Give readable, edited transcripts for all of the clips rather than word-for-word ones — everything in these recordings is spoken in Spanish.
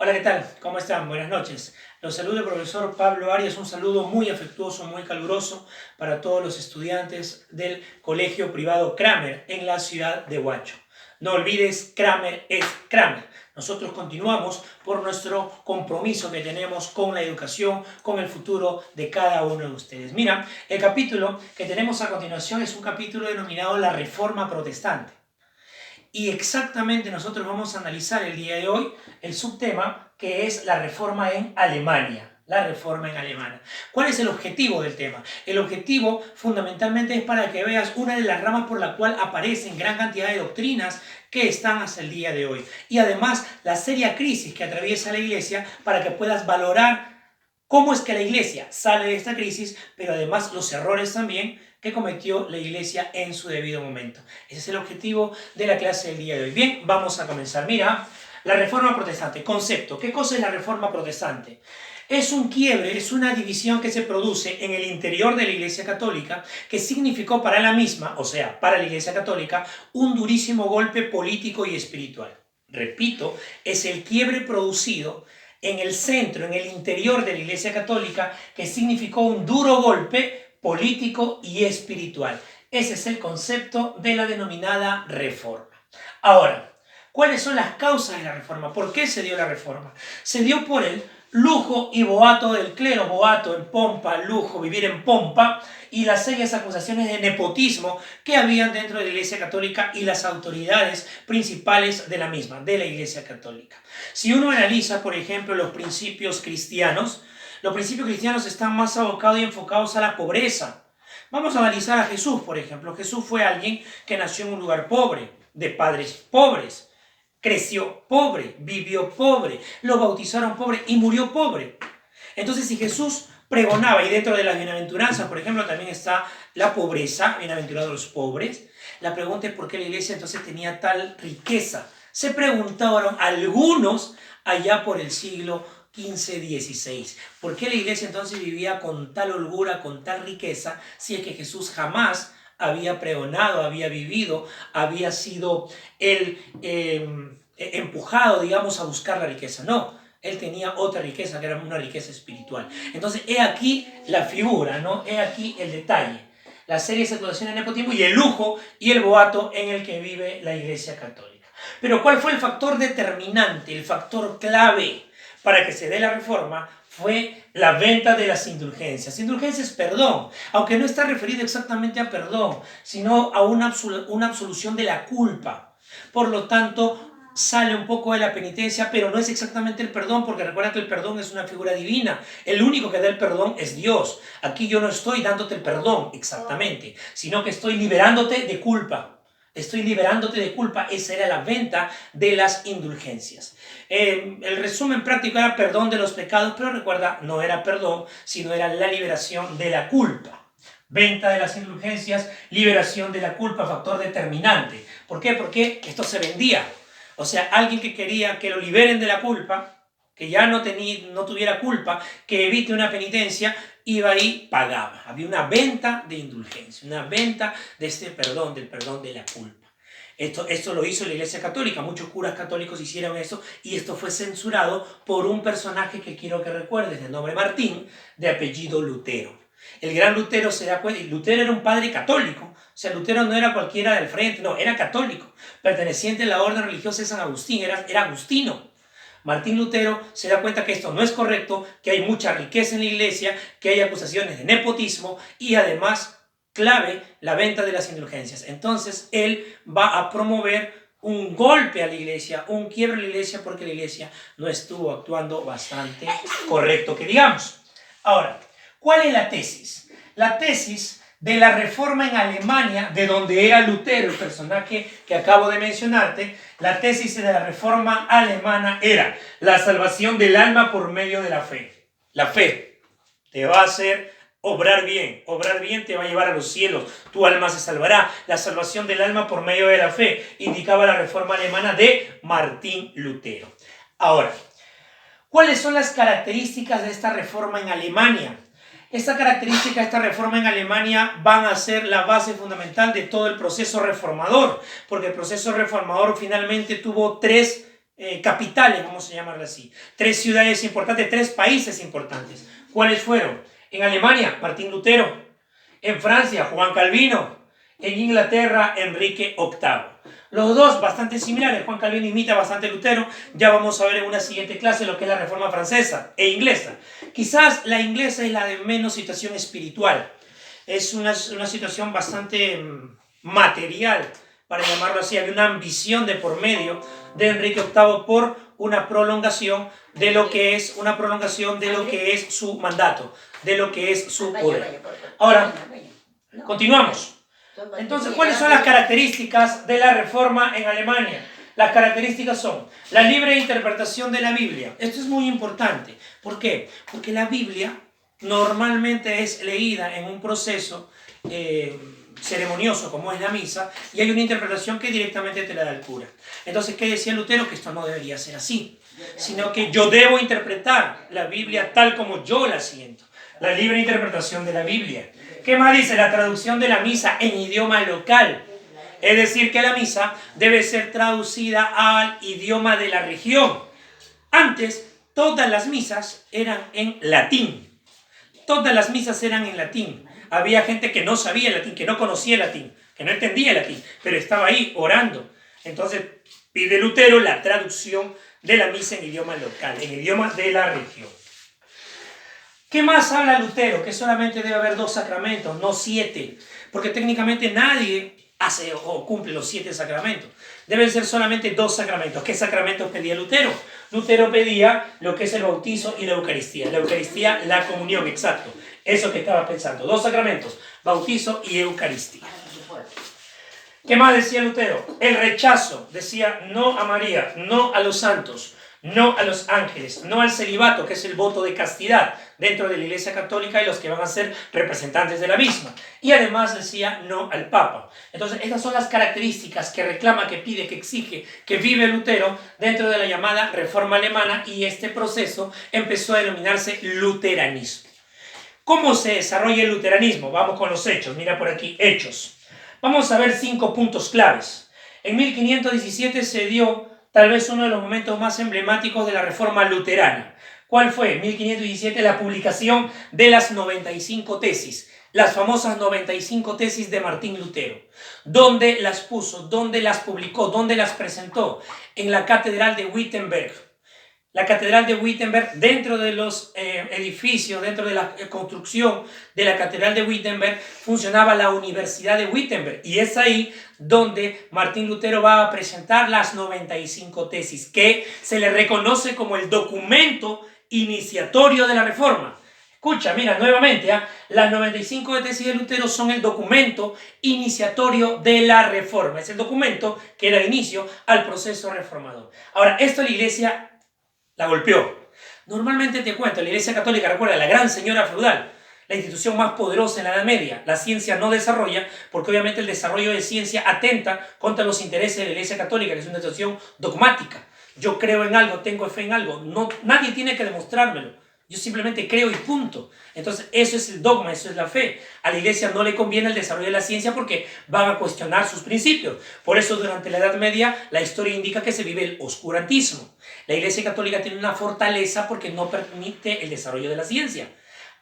Hola, ¿qué tal? ¿Cómo están? Buenas noches. Los saluda el profesor Pablo Arias. Un saludo muy afectuoso, muy caluroso para todos los estudiantes del Colegio Privado Kramer en la ciudad de Huacho. No olvides, Kramer es Kramer. Nosotros continuamos por nuestro compromiso que tenemos con la educación, con el futuro de cada uno de ustedes. Mira, el capítulo que tenemos a continuación es un capítulo denominado La Reforma Protestante. Y exactamente nosotros vamos a analizar el día de hoy el subtema que es la reforma en Alemania. La reforma en Alemania. ¿Cuál es el objetivo del tema? El objetivo fundamentalmente es para que veas una de las ramas por la cual aparecen gran cantidad de doctrinas que están hasta el día de hoy. Y además la seria crisis que atraviesa la iglesia para que puedas valorar cómo es que la iglesia sale de esta crisis, pero además los errores también que cometió la iglesia en su debido momento. Ese es el objetivo de la clase del día de hoy. Bien, vamos a comenzar. Mira, la reforma protestante. Concepto. ¿Qué cosa es la reforma protestante? Es un quiebre, es una división que se produce en el interior de la Iglesia Católica que significó para la misma, o sea, para la Iglesia Católica, un durísimo golpe político y espiritual. Repito, es el quiebre producido en el centro, en el interior de la Iglesia Católica, que significó un duro golpe político y espiritual. Ese es el concepto de la denominada reforma. Ahora, ¿cuáles son las causas de la reforma? ¿Por qué se dio la reforma? Se dio por el lujo y boato del clero, boato en pompa, lujo, vivir en pompa, y las serias acusaciones de nepotismo que habían dentro de la Iglesia Católica y las autoridades principales de la misma, de la Iglesia Católica. Si uno analiza, por ejemplo, los principios cristianos están más abocados y enfocados a la pobreza. Vamos a analizar a Jesús, por ejemplo. Jesús fue alguien que nació en un lugar pobre, de padres pobres. Creció pobre, vivió pobre, lo bautizaron pobre y murió pobre. Entonces, si Jesús pregonaba, y dentro de las bienaventuranzas, por ejemplo, también está la pobreza, bienaventurados los pobres, la pregunta es por qué la iglesia entonces tenía tal riqueza. Se preguntaron algunos allá por el siglo XV-XVI. ¿Por qué la iglesia entonces vivía con tal holgura, con tal riqueza, si es que Jesús jamás había pregonado, había vivido, había sido él empujado, digamos, a buscar la riqueza? No, él tenía otra riqueza, que era una riqueza espiritual. Entonces, he aquí la figura, ¿no? He aquí el detalle. Las serias acusaciones de nepotismo y el lujo y el boato en el que vive la Iglesia Católica. Pero ¿cuál fue el factor determinante, el factor clave para que se dé la reforma? Fue la venta de las indulgencias. Indulgencia es perdón, aunque no está referido exactamente a perdón, sino a una absolución de la culpa. Por lo tanto, sale un poco de la penitencia, pero no es exactamente el perdón, porque recuerda que el perdón es una figura divina. El único que da el perdón es Dios. Aquí yo no estoy dándote el perdón exactamente, sino que estoy liberándote de culpa. Estoy liberándote de culpa. Esa era la venta de las indulgencias. El resumen práctico era perdón de los pecados, pero recuerda, no era perdón, sino era la liberación de la culpa. Venta de las indulgencias, liberación de la culpa, factor determinante. ¿Por qué? Porque esto se vendía. O sea, alguien que quería que lo liberen de la culpa, que ya no tuviera culpa, que evite una penitencia, iba ahí, pagaba. Había una venta de indulgencia, una venta de este perdón, del perdón de la culpa. Esto lo hizo la Iglesia Católica, muchos curas católicos hicieron eso y esto fue censurado por un personaje que quiero que recuerdes, de nombre Martín, de apellido Lutero. El gran Lutero se da cuenta, y Lutero era un padre católico, o sea, Lutero no era cualquiera del frente, no, era católico, perteneciente a la orden religiosa de San Agustín, era agustino. Martín Lutero se da cuenta que esto no es correcto, que hay mucha riqueza en la iglesia, que hay acusaciones de nepotismo y además, clave, la venta de las indulgencias. Entonces, él va a promover un golpe a la iglesia, un quiebre a la iglesia, porque la iglesia no estuvo actuando bastante correcto, que digamos. Ahora, ¿cuál es la tesis? La tesis de la reforma en Alemania, de donde era Lutero, el personaje que acabo de mencionarte, la tesis de la reforma alemana era la salvación del alma por medio de la fe. La fe te va a hacer obrar bien te va a llevar a los cielos, tu alma se salvará. La salvación del alma por medio de la fe, indicaba la reforma alemana de Martín Lutero. Ahora, ¿cuáles son las características de esta reforma en Alemania? Esta característica, esta reforma en Alemania van a ser la base fundamental de todo el proceso reformador, porque el proceso reformador finalmente tuvo tres capitales, vamos a llamarlo así. 3 ciudades importantes, 3 países importantes. ¿Cuáles fueron? En Alemania, Martín Lutero. En Francia, Juan Calvino. En Inglaterra, Enrique VIII. Los dos bastante similares. Juan Calvino imita bastante a Lutero. Ya vamos a ver en una siguiente clase lo que es la Reforma francesa e inglesa. Quizás la inglesa es la de menos situación espiritual. Es una situación bastante material, para llamarlo así. Había una ambición de por medio de Enrique VIII por una prolongación de lo que es su mandato, de lo que es su poder. Ahora, continuamos. Entonces, ¿cuáles son las características de la Reforma en Alemania? Las características son la libre interpretación de la Biblia. Esto es muy importante. ¿Por qué? Porque la Biblia normalmente es leída en un proceso ceremonioso como es la misa, y hay una interpretación que directamente te la da el cura. Entonces, ¿qué decía Lutero? Que esto no debería ser así, sino que yo debo interpretar la Biblia tal como yo la siento. La libre interpretación de la Biblia. ¿Qué más dice? La traducción de la misa en idioma local. Es decir, que la misa debe ser traducida al idioma de la región. Antes, todas las misas eran en latín. Todas las misas eran en latín. Había gente que no sabía el latín, que no conocía el latín, que no entendía el latín, pero estaba ahí orando. Entonces pide Lutero la traducción de la misa en idioma local, en idioma de la región. ¿Qué más habla Lutero? Que solamente debe haber 2 sacramentos, no 7, porque técnicamente nadie hace o cumple los 7 sacramentos. Deben ser solamente 2 sacramentos. ¿Qué sacramentos pedía Lutero? Lutero pedía lo que es el bautizo y la Eucaristía. La Eucaristía, la comunión, exacto. Eso que estaba pensando. 2 sacramentos, bautizo y Eucaristía. ¿Qué más decía Lutero? El rechazo. Decía no a María, no a los santos, no a los ángeles, no al celibato, que es el voto de castidad dentro de la Iglesia Católica y los que van a ser representantes de la misma. Y además decía no al Papa. Entonces, estas son las características que reclama, que pide, que exige, que vive Lutero dentro de la llamada Reforma Alemana, y este proceso empezó a denominarse luteranismo. ¿Cómo se desarrolla el luteranismo? Vamos con los hechos. Mira por aquí, hechos. Vamos a ver 5 puntos claves. En 1517 se dio tal vez uno de los momentos más emblemáticos de la Reforma luterana. ¿Cuál fue? En 1517 la publicación de las 95 tesis, las famosas 95 tesis de Martín Lutero. ¿Dónde las puso? ¿Dónde las publicó? ¿Dónde las presentó? En la Catedral de Wittenberg. La Catedral de Wittenberg, dentro de los edificios, dentro de la construcción de la Catedral de Wittenberg, funcionaba la Universidad de Wittenberg. Y es ahí donde Martín Lutero va a presentar las 95 tesis, que se le reconoce como el documento iniciatorio de la Reforma. Escucha, mira, nuevamente, las 95 tesis de Lutero son el documento iniciatorio de la Reforma. Es el documento que da inicio al proceso reformador. Ahora, esto la Iglesia la golpeó. Normalmente te cuento, la Iglesia Católica, recuerda, la gran señora feudal, la institución más poderosa en la Edad Media. La ciencia no desarrolla, porque obviamente el desarrollo de ciencia atenta contra los intereses de la Iglesia Católica, que es una institución dogmática. Yo creo en algo, tengo fe en algo. No, nadie tiene que demostrármelo. Yo simplemente creo y punto. Entonces, eso es el dogma, eso es la fe. A la Iglesia no le conviene el desarrollo de la ciencia porque van a cuestionar sus principios. Por eso, durante la Edad Media, la historia indica que se vive el oscurantismo. La Iglesia Católica tiene una fortaleza porque no permite el desarrollo de la ciencia.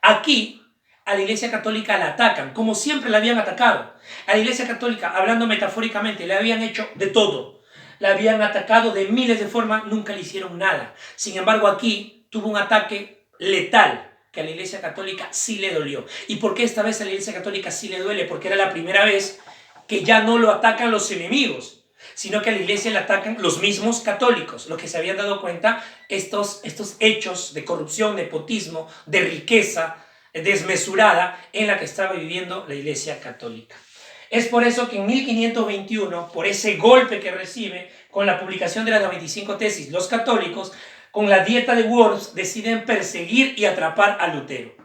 Aquí, a la Iglesia Católica la atacan, como siempre la habían atacado. A la Iglesia Católica, hablando metafóricamente, le habían hecho de todo. La habían atacado de miles de formas, nunca le hicieron nada. Sin embargo, aquí tuvo un ataque letal, que a la Iglesia Católica sí le dolió. ¿Y por qué esta vez a la Iglesia Católica sí le duele? Porque era la primera vez que ya no lo atacan los enemigos, sino que a la Iglesia le atacan los mismos católicos, los que se habían dado cuenta estos hechos de corrupción, nepotismo, de riqueza desmesurada en la que estaba viviendo la Iglesia Católica. Es por eso que en 1521, por ese golpe que recibe con la publicación de las 95 tesis, los católicos, con la Dieta de Worms, deciden perseguir y atrapar a Lutero.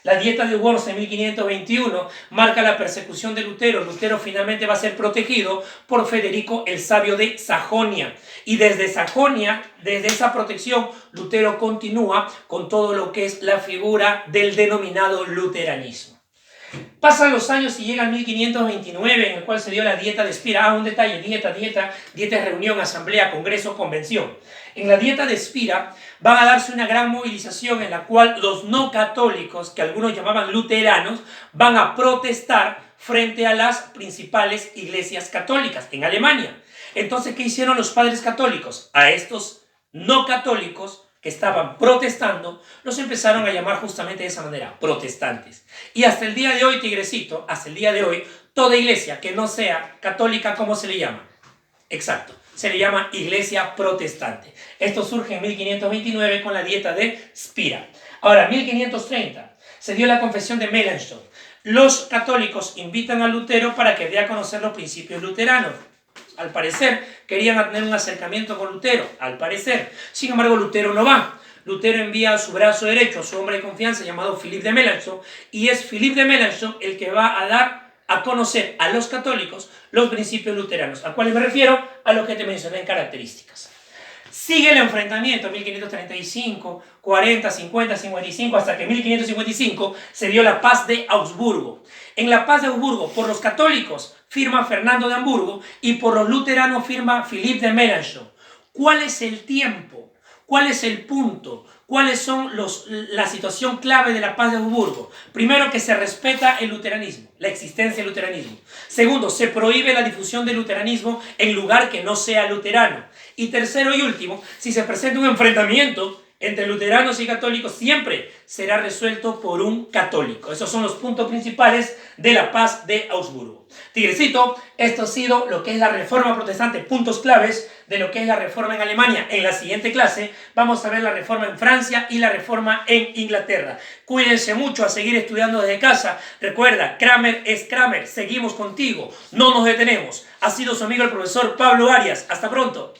La Dieta de Worms en 1521 marca la persecución de Lutero. Lutero finalmente va a ser protegido por Federico el Sabio de Sajonia. Y desde Sajonia, desde esa protección, Lutero continúa con todo lo que es la figura del denominado luteranismo. Pasan los años y llega el 1529, en el cual se dio la Dieta de Spira. Un detalle: dieta es reunión, asamblea, congreso, convención. En la Dieta de Spira van a darse una gran movilización en la cual los no católicos, que algunos llamaban luteranos, van a protestar frente a las principales iglesias católicas en Alemania. Entonces, ¿qué hicieron los padres católicos? A estos no católicos que estaban protestando, los empezaron a llamar justamente de esa manera, protestantes. Y hasta el día de hoy, tigrecito, hasta el día de hoy, toda iglesia que no sea católica, ¿cómo se le llama? Exacto, se le llama iglesia protestante. Esto surge en 1529 con la Dieta de Spira. Ahora, 1530, se dio la confesión de Melanchthon. Los católicos invitan a Lutero para que dé a conocer los principios luteranos. Al parecer, querían tener un acercamiento con Lutero, al parecer. Sin embargo, Lutero no va. Lutero envía a su brazo derecho, a su hombre de confianza llamado Philippe de Melanchthon, y es Philippe de Melanchthon el que va a dar a conocer a los católicos los principios luteranos, a cuales me refiero a lo que te mencioné en características. Sigue el enfrentamiento, 1535, 40, 50, 55, hasta que en 1555 se dio la paz de Augsburgo. En la paz de Augsburgo, por los católicos firma Fernando de Hamburgo y por los luteranos firma Philippe de Melanchthon. ¿Cuál es el tiempo? ¿Cuál es el punto? ¿Cuáles son la situación clave de la paz de Augsburgo? Primero, que se respeta el luteranismo, la existencia del luteranismo. Segundo, se prohíbe la difusión del luteranismo en lugar que no sea luterano. Y tercero y último, si se presenta un enfrentamiento entre luteranos y católicos, siempre será resuelto por un católico. Esos son los puntos principales de la paz de Augsburgo. Tigrecito, esto ha sido lo que es la reforma protestante, puntos claves de lo que es la reforma en Alemania. En la siguiente clase vamos a ver la reforma en Francia y la reforma en Inglaterra. Cuídense mucho, a seguir estudiando desde casa. Recuerda, Kramer es Kramer, seguimos contigo, no nos detenemos. Ha sido su amigo el profesor Pablo Arias. Hasta pronto.